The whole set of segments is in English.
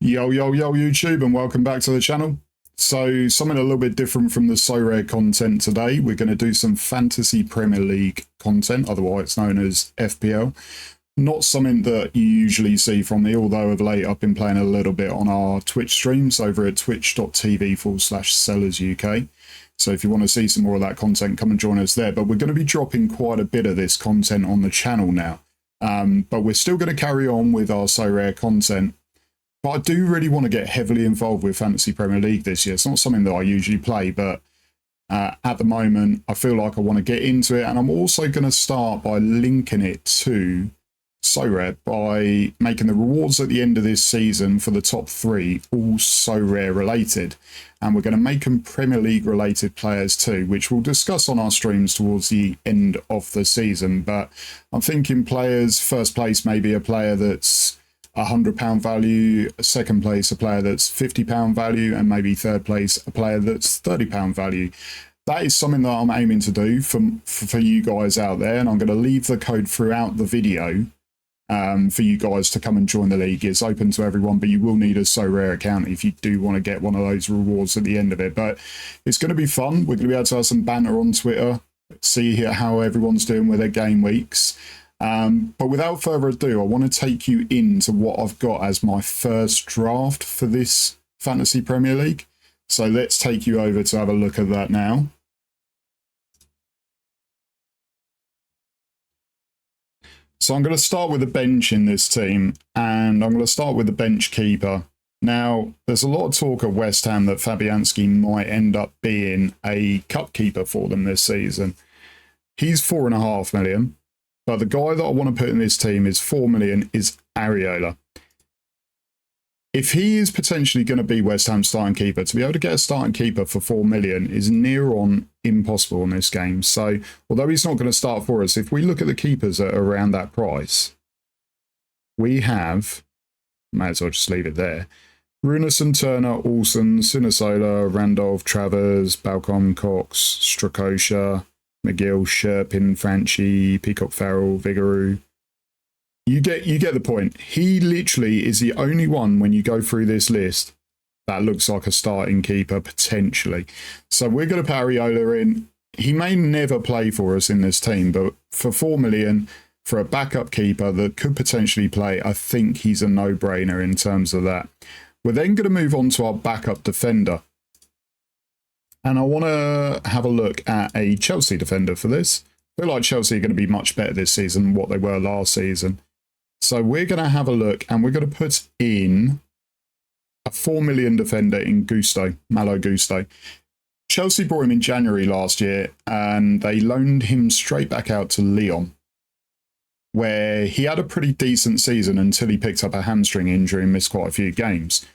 Yo, yo, yo, YouTube, and welcome back to the channel. So, something a little bit different from the Sorare content today. We're going to do some Fantasy Premier League content, otherwise known as FPL. Not something that you usually see from me, although of late I've been playing a little bit on our Twitch streams over at twitch.tv/sellersuk. So if you want to see some more of that content, come and join us there. But we're going to be dropping quite a bit of this content on the channel now. But we're still going to carry on with our Sorare content. But I do really want to get heavily involved with Fantasy Premier League this year. It's not something that I usually play, but at the moment, I feel like I want to get into it. And I'm also going to start by linking it to Sorare by making the rewards at the end of this season for the top three all Sorare related. And we're going to make them Premier League related players too, which we'll discuss on our streams towards the end of the season. But I'm thinking players, first place maybe a player that's £100 value, second place a player that's £50 value, and maybe third place a player that's £30 value. That is something that I'm aiming to do for you guys out there, and I'm going to leave the code throughout the video for you guys to come and join the league. It's open to everyone, but you will need a Sorare account if you do want to get one of those rewards at the end of it. But it's going to be fun. We're going to be able to have some banter on Twitter, see how everyone's doing with their game weeks. But without further ado, I want to take you into what I've got as my first draft for this Fantasy Premier League. So let's take you over to have a look at that now. So I'm going to start with the bench in this team, and I'm going to start with the bench keeper. Now, there's a lot of talk at West Ham that Fabianski might end up being a cup keeper for them this season. He's £4.5 million. But the guy that I want to put in this team is £4 million, is Areola. If he is potentially going to be West Ham's starting keeper, to be able to get a starting keeper for £4 million is near on impossible in this game. So, although he's not going to start for us, if we look at the keepers at around that price, we have, might as well just leave it there, Runarsson, Turner, Olsen, Sinasola, Randolph, Travers, Balcom, Cox, Strakosha, McGill, Sherpin, Franchi, Peacock, Farrell, Vigouroux. You get the point. He literally is the only one when you go through this list that looks like a starting keeper potentially. So we're going to put Areola in. He may never play for us in this team, but for £4 million for a backup keeper that could potentially play, I think he's a no-brainer in terms of that. We're then going to move on to our backup defender. And I want to have a look at a Chelsea defender for this. I feel like Chelsea are going to be much better this season than what they were last season. So we're going to have a look, and we're going to put in a £4 million defender in Gusto, Malo Gusto. Chelsea brought him in January last year, and they loaned him straight back out to Lyon, where he had a pretty decent season until he picked up a hamstring injury and missed quite a few games.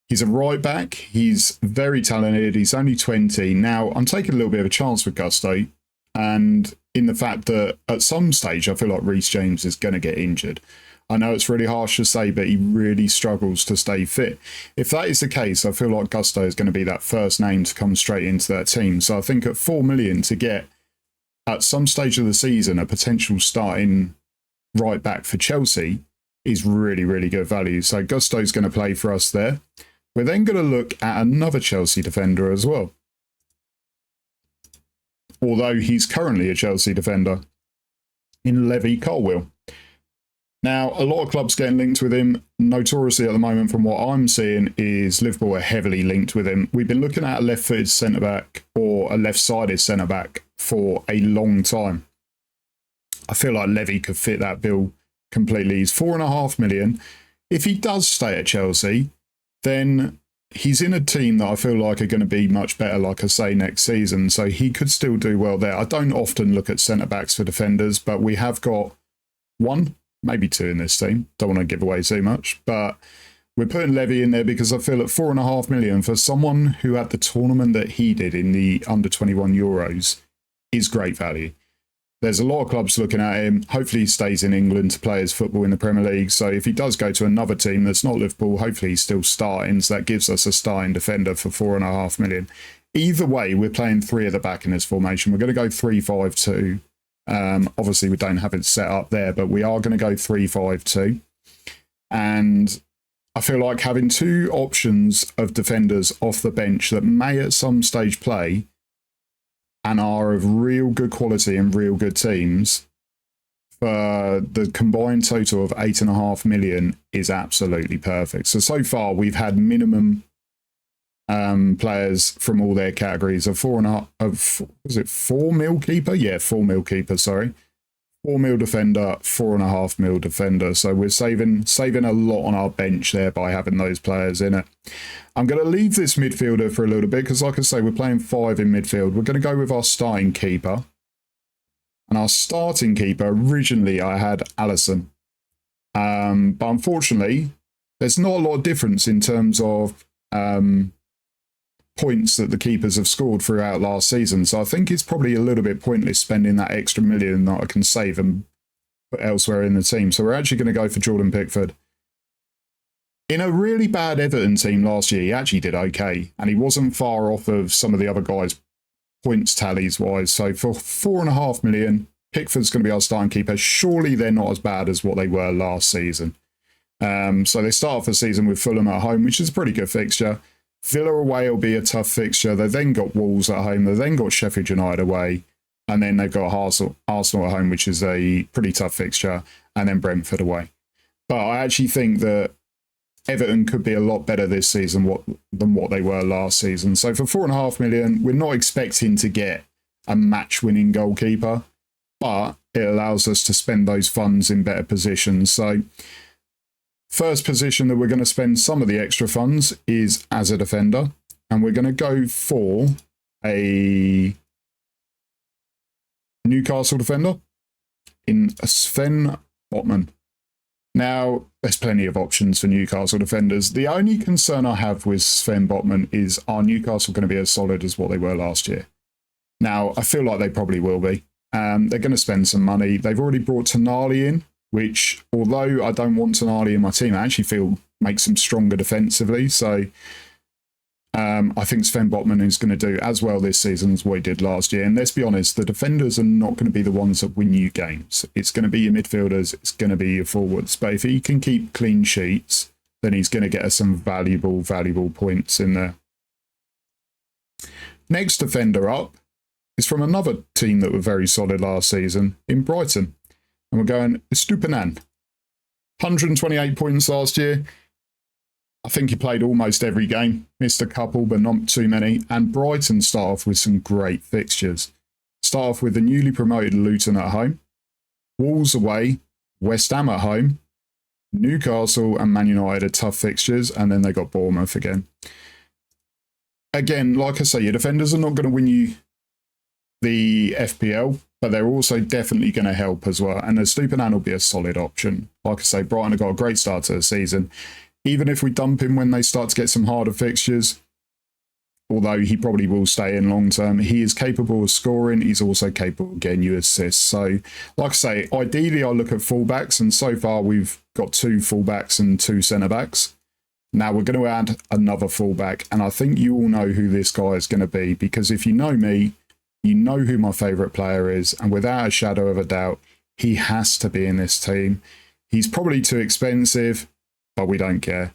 He's a right back. He's very talented. He's only 20. Now, I'm taking a little bit of a chance with Gusto, and in the fact that at some stage, I feel like Reece James is going to get injured. I know it's really harsh to say, but he really struggles to stay fit. If that is the case, I feel like Gusto is going to be that first name to come straight into that team. So I think at £4 million to get, at some stage of the season, a potential starting right back for Chelsea is really, really good value. So Gusto's going to play for us there. We're then going to look at another Chelsea defender as well, although he's currently a Chelsea defender, in Levy Colwill. Now, a lot of clubs getting linked with him. Notoriously at the moment, from what I'm seeing, is Liverpool are heavily linked with him. We've been looking at a left-footed centre-back or a left-sided centre-back for a long time. I feel like Levy could fit that bill completely. He's £4.5 million. If he does stay at Chelsea, then he's in a team that I feel like are going to be much better, like I say, next season. So he could still do well there. I don't often look at centre-backs for defenders, but we have got one, maybe two in this team. Don't want to give away too much. But we're putting Levy in there because I feel at £4.5 million for someone who had the tournament that he did in the under-21 Euros is great value. There's a lot of clubs looking at him. Hopefully he stays in England to play his football in the Premier League. So if he does go to another team that's not Liverpool, hopefully he's still starting. So that gives us a starting defender for £4.5 million. Either way, we're playing three at the back in this formation. We're going to go 3-5-2. Obviously, we don't have it set up there, but we are going to go 3-5-2. And I feel like having two options of defenders off the bench that may at some stage play and are of real good quality and real good teams for the combined total of 8.5 million is absolutely perfect. So far we've had minimum players from all their categories of 4 mil keeper? Yeah, 4 mil keeper, sorry. 4 mil defender, 4.5 mil defender. So we're saving a lot on our bench there by having those players in it. I'm going to leave this midfielder for a little bit because, like I say, we're playing 5 in midfield. We're going to go with our starting keeper. And our starting keeper, originally I had Alisson. But unfortunately, there's not a lot of difference in terms of points that the keepers have scored throughout last season. So I think it's probably a little bit pointless spending that extra million that I can save and put elsewhere in the team. So we're actually going to go for Jordan Pickford. In a really bad Everton team last year, he actually did okay. And he wasn't far off of some of the other guys points tallies wise. So for 4.5 million, Pickford's going to be our starting keeper. Surely they're not as bad as what they were last season. So they start off the season with Fulham at home, which is a pretty good fixture. Villa away will be a tough fixture. They've then got Wolves at home. They've then got Sheffield United away. And then they've got Arsenal at home, which is a pretty tough fixture. And then Brentford away. But I actually think that Everton could be a lot better this season than what they were last season. So for 4.5 million, we're not expecting to get a match-winning goalkeeper. But it allows us to spend those funds in better positions. So first position that we're going to spend some of the extra funds is as a defender. And we're going to go for a Newcastle defender in Sven Botman. Now, there's plenty of options for Newcastle defenders. The only concern I have with Sven Botman is, are Newcastle going to be as solid as what they were last year? Now, I feel like they probably will be. They're going to spend some money. They've already brought Tonali in, which, although I don't want Tonali in my team, I actually feel makes them stronger defensively. So I think Sven Botman is going to do as well this season as what he did last year. And let's be honest, the defenders are not going to be the ones that win you games. It's going to be your midfielders. It's going to be your forwards. But if he can keep clean sheets, then he's going to get us some valuable points in there. Next defender up is from another team that were very solid last season in Brighton. And we're going Estupiñán. 128 points last year. I think he played almost every game. Missed a couple, but not too many. And Brighton start off with some great fixtures. Start off with the newly promoted Luton at home. Wolves away. West Ham at home. Newcastle and Man United are tough fixtures. And then they got Bournemouth again. Again, like I say, your defenders are not going to win you the FPL, but they're also definitely going to help as well. And the Estupiñán will be a solid option. Like I say, Brighton have got a great start to the season. Even if we dump him when they start to get some harder fixtures, although he probably will stay in long term, he is capable of scoring. He's also capable of getting you assists. So, like I say, ideally I'll look at fullbacks, and so far we've got 2 fullbacks and 2 centre-backs. Now we're going to add another fullback, and I think you all know who this guy is going to be, because if you know me, you know who my favourite player is, and without a shadow of a doubt, he has to be in this team. He's probably too expensive, but we don't care.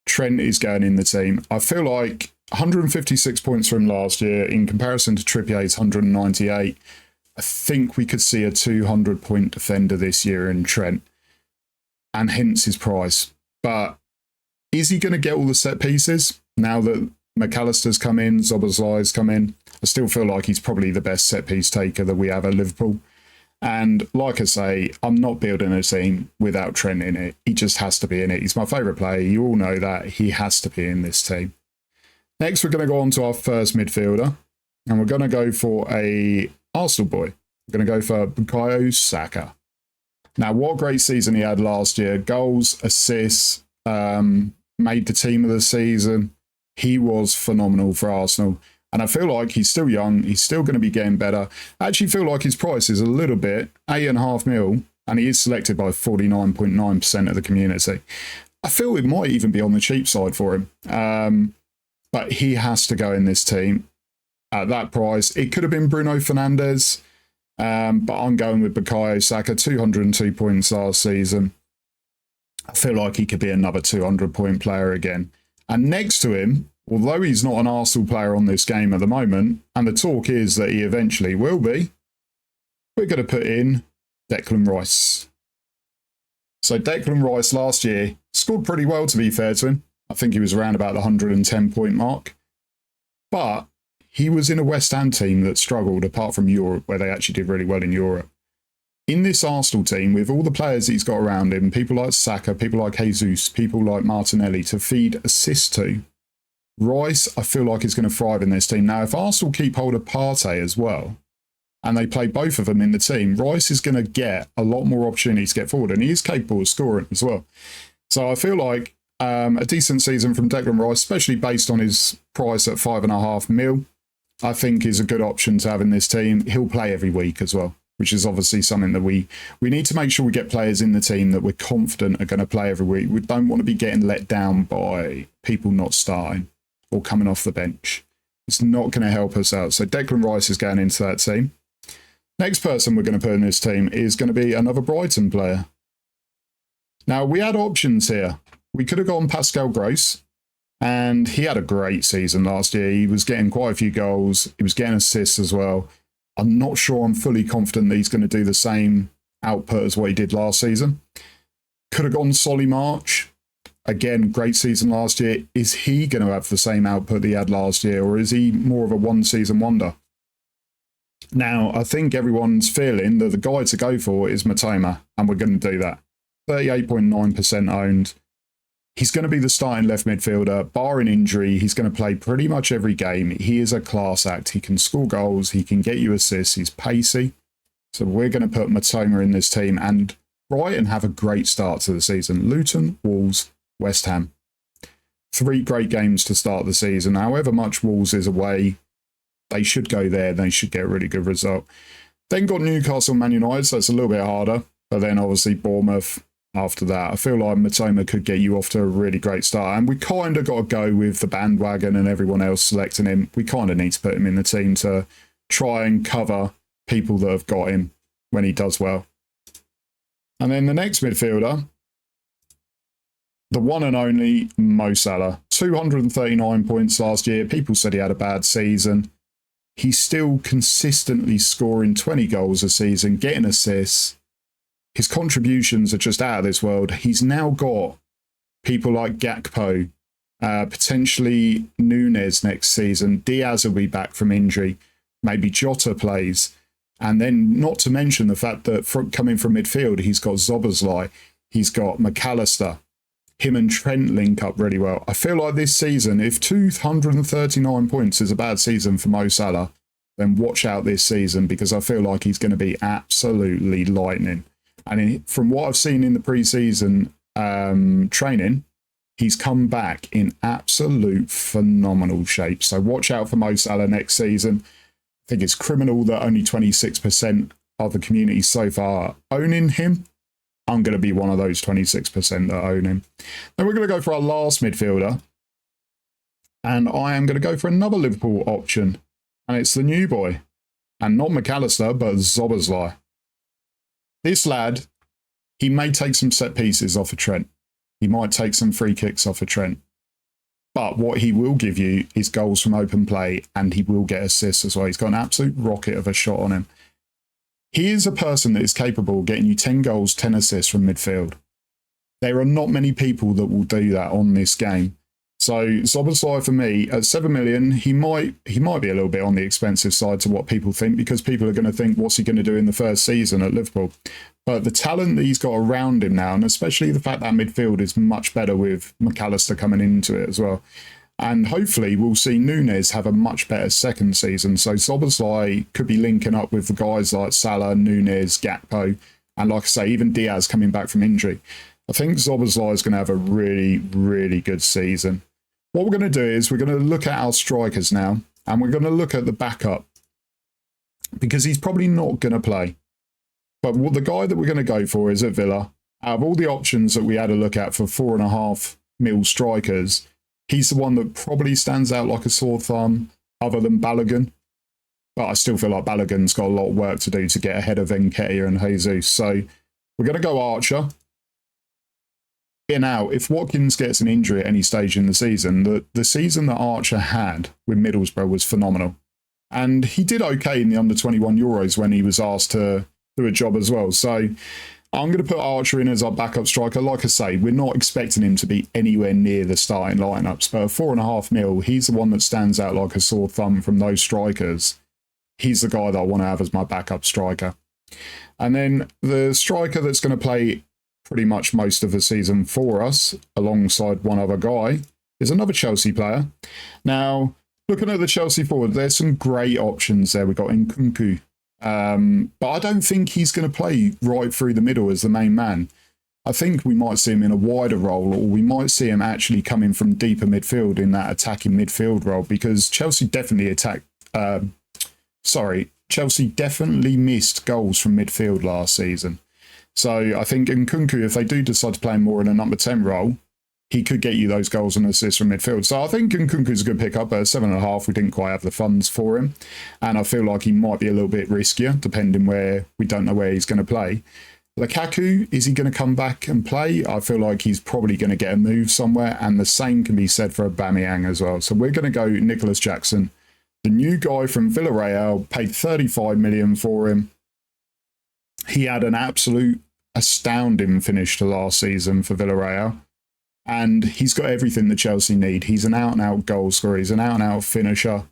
Trent is going in the team. I feel like 156 points from last year in comparison to Trippier's 198. I think we could see a 200-point defender this year in Trent, and hence his price. But is he going to get all the set pieces now that McAllister's come in, Szoboszlai's come in? I still feel like he's probably the best set piece taker that we have at Liverpool. And like I say, I'm not building a team without Trent in it. He just has to be in it. He's my favourite player. You all know that. He has to be in this team. Next, we're going to go on to our first midfielder. And we're going to go for a Arsenal boy. We're going to go for Bukayo Saka. Now, what a great season he had last year. Goals, assists, made the team of the season. He was phenomenal for Arsenal. And I feel like he's still young. He's still going to be getting better. I actually feel like his price is a little bit, 8.5 mil, and he is selected by 49.9% of the community. I feel it might even be on the cheap side for him. But he has to go in this team at that price. It could have been Bruno Fernandes, but I'm going with Bukayo Saka, 202 points last season. I feel like he could be another 200-point player again. And next to him, although he's not an Arsenal player on this game at the moment, and the talk is that he eventually will be, we're going to put in Declan Rice. So Declan Rice last year scored pretty well, to be fair to him. I think he was around about the 110-point mark. But he was in a West Ham team that struggled, apart from Europe, where they actually did really well in Europe. In this Arsenal team, with all the players he's got around him, people like Saka, people like Jesus, people like Martinelli to feed assists to, Rice, I feel like, is going to thrive in this team. Now, if Arsenal keep hold of Partey as well, and they play both of them in the team, Rice is going to get a lot more opportunities to get forward, and he is capable of scoring as well. So I feel like a decent season from Declan Rice, especially based on his price at 5.5 mil, I think is a good option to have in this team. He'll play every week as well, which is obviously something that we need to make sure we get players in the team that we're confident are going to play every week. We don't want to be getting let down by people not starting or coming off the bench. It's not going to help us out. So Declan Rice is going into that team. Next person we're going to put in this team is going to be another Brighton player. Now, we had options here. We could have gone Pascal Gross, and he had a great season last year. He was getting quite a few goals. He was getting assists as well. I'm not sure I'm fully confident that he's going to do the same output as what he did last season. Could have gone Solly March. Again, great season last year. Is he going to have the same output that he had last year, or is he more of a one-season wonder? Now, I think everyone's feeling that the guy to go for is Matoma, and we're going to do that. 38.9% owned. He's going to be the starting left midfielder. Barring injury, he's going to play pretty much every game. He is a class act. He can score goals. He can get you assists. He's pacey. So we're going to put Matoma in this team. And Brighton have a great start to the season. Luton, Wolves, West Ham. 3 great games to start the season. However much Wolves is away, they should go there. They should get a really good result. Then got Newcastle, Man United, so it's a little bit harder. But then obviously Bournemouth after that. I feel like Matoma could get you off to a really great start. And we kind of got to go with the bandwagon and everyone else selecting him. We kind of need to put him in the team to try and cover people that have got him when he does well. And then the next midfielder, the one and only Mo Salah. 239 points last year. People said he had a bad season. He's still consistently scoring 20 goals a season, getting assists. His contributions are just out of this world. He's now got people like Gakpo, potentially Núñez next season. Diaz will be back from injury. Maybe Jota plays. And then not to mention the fact that coming from midfield, he's got Szoboszlai. He's got McAllister. Him and Trent link up really well. I feel like this season, if 239 points is a bad season for Mo Salah, then watch out this season, because I feel like he's going to be absolutely lightning. And from what I've seen in the pre-season training, he's come back in absolute phenomenal shape. So watch out for Mo Salah next season. I think it's criminal that only 26% of the community so far owning him. I'm going to be one of those 26% that own him. Then we're going to go for our last midfielder. And I am going to go for another Liverpool option. And it's the new boy. And not McAllister, but Szoboszlai. This lad, he may take some set pieces off of Trent. He might take some free kicks off of Trent. But what he will give you is goals from open play, and he will get assists as well. He's got an absolute rocket of a shot on him. He is a person that is capable of getting you 10 goals, 10 assists from midfield. There are not many people that will do that on this game. So Szoboszlai for me, at 7 million, he might be a little bit on the expensive side to what people think, because people are going to think, what's he going to do in the first season at Liverpool? But the talent that he's got around him now, and especially the fact that midfield is much better with McAllister coming into it as well. And hopefully we'll see Núñez have a much better second season. So Szoboszlai could be linking up with the guys like Salah, Núñez, Gakpo, and like I say, even Diaz coming back from injury. I think Szoboszlai is going to have a really, really good season. What we're going to do is we're going to look at our strikers now, and we're going to look at the backup, because he's probably not going to play. But what the guy that we're going to go for is at Villa. Out of all the options that we had a look at for 4.5 mil strikers, he's the one that probably stands out like a sore thumb, other than Balogun. But I still feel like Balogun's got a lot of work to do to get ahead of Nketiah and Jesus. So we're going to go Archer. in out, if Watkins gets an injury at any stage in the season, the season that Archer had with Middlesbrough was phenomenal. And he did okay in the under-21 Euros when he was asked to do a job as well. So I'm going to put Archer in as our backup striker. Like I say, we're not expecting him to be anywhere near the starting lineups, but 4.5 mil, he's the one that stands out like a sore thumb from those strikers. He's the guy that I want to have as my backup striker. And then the striker that's going to play pretty much most of the season for us, alongside one other guy, is another Chelsea player. Now, looking at the Chelsea forward, there's some great options there. We've got Nkunku. But I don't think he's going to play right through the middle as the main man. I think we might see him in a wider role, or we might see him actually coming from deeper midfield in that attacking midfield role, because Chelsea definitely Chelsea definitely missed goals from midfield last season. So I think Nkunku, if they do decide to play him more in a number 10 role, he could get you those goals and assists from midfield. So I think Nkunku's a good pickup. At 7.5, we didn't quite have the funds for him. And I feel like he might be a little bit riskier, depending where we don't know where he's going to play. Lukaku, is he going to come back and play? I feel like he's probably going to get a move somewhere. And the same can be said for Aubameyang as well. So we're going to go Nicholas Jackson. The new guy from Villarreal, paid 35 million for him. He had an absolute astounding finish to last season for Villarreal. And he's got everything that Chelsea need. He's an out-and-out goal scorer. He's an out-and-out finisher.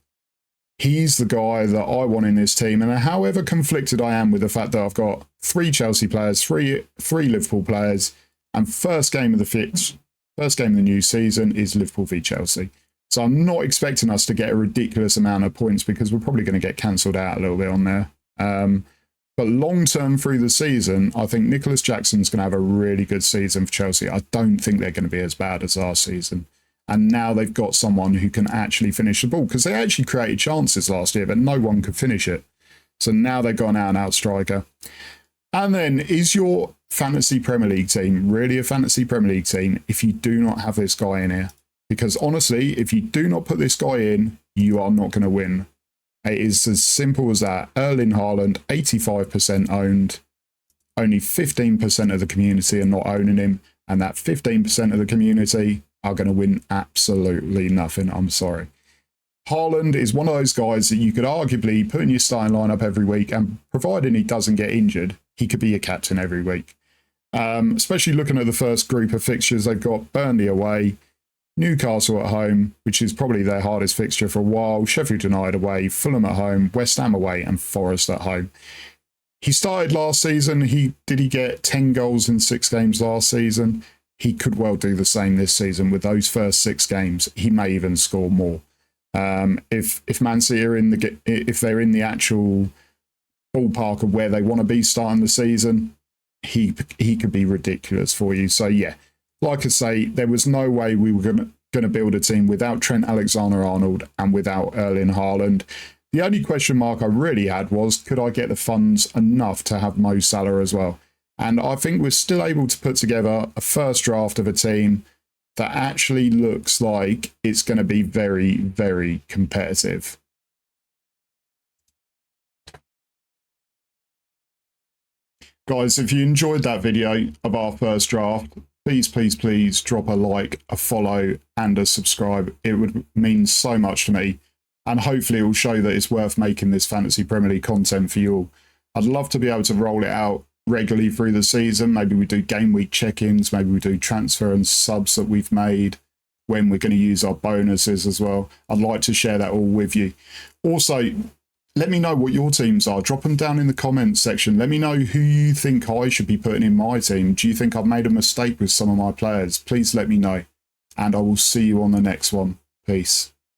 He's the guy that I want in this team. And however conflicted I am with the fact that I've got 3 Chelsea players, three Liverpool players, and first game of the new season is Liverpool v Chelsea. So I'm not expecting us to get a ridiculous amount of points, because we're probably going to get cancelled out a little bit on there. But long-term through the season, I think Nicholas Jackson's going to have a really good season for Chelsea. I don't think they're going to be as bad as last season. And now they've got someone who can actually finish the ball, because they actually created chances last year, but no one could finish it. So now they've got an out-and-out striker. And then, is your fantasy Premier League team really a fantasy Premier League team if you do not have this guy in here? Because honestly, if you do not put this guy in, you are not going to win. It is as simple as that. Erling Haaland, 85% owned. Only 15% of the community are not owning him. And that 15% of the community are going to win absolutely nothing. I'm sorry. Haaland is one of those guys that you could arguably put in your starting lineup every week, and providing he doesn't get injured, he could be your captain every week. Especially looking at the first group of fixtures, they've got Burnley away, Newcastle at home, which is probably their hardest fixture for a while, Sheffield United away, Fulham at home, West Ham away, and Forest at home. He started last season. Did he get 10 goals in 6 games last season? He could well do the same this season with those first 6 games. He may even score more. If Man City are if they're in the actual ballpark of where they want to be starting the season, he could be ridiculous for you. So yeah, like I say, there was no way we were going to build a team without Trent Alexander-Arnold and without Erling Haaland. The only question mark I really had was, could I get the funds enough to have Mo Salah as well? And I think we're still able to put together a first draft of a team that actually looks like it's going to be very, very competitive. Guys, if you enjoyed that video of our first draft, please drop a like, a follow, and a subscribe. It would mean so much to me. And hopefully it will show that it's worth making this Fantasy Premier League content for you all. I'd love to be able to roll it out regularly through the season. Maybe we do game week check-ins, maybe we do transfer and subs that we've made, when we're going to use our bonuses as well. I'd like to share that all with you. Also, let me know what your teams are. Drop them down in the comments section. Let me know who you think I should be putting in my team. Do you think I've made a mistake with some of my players? Please let me know. And I will see you on the next one. Peace.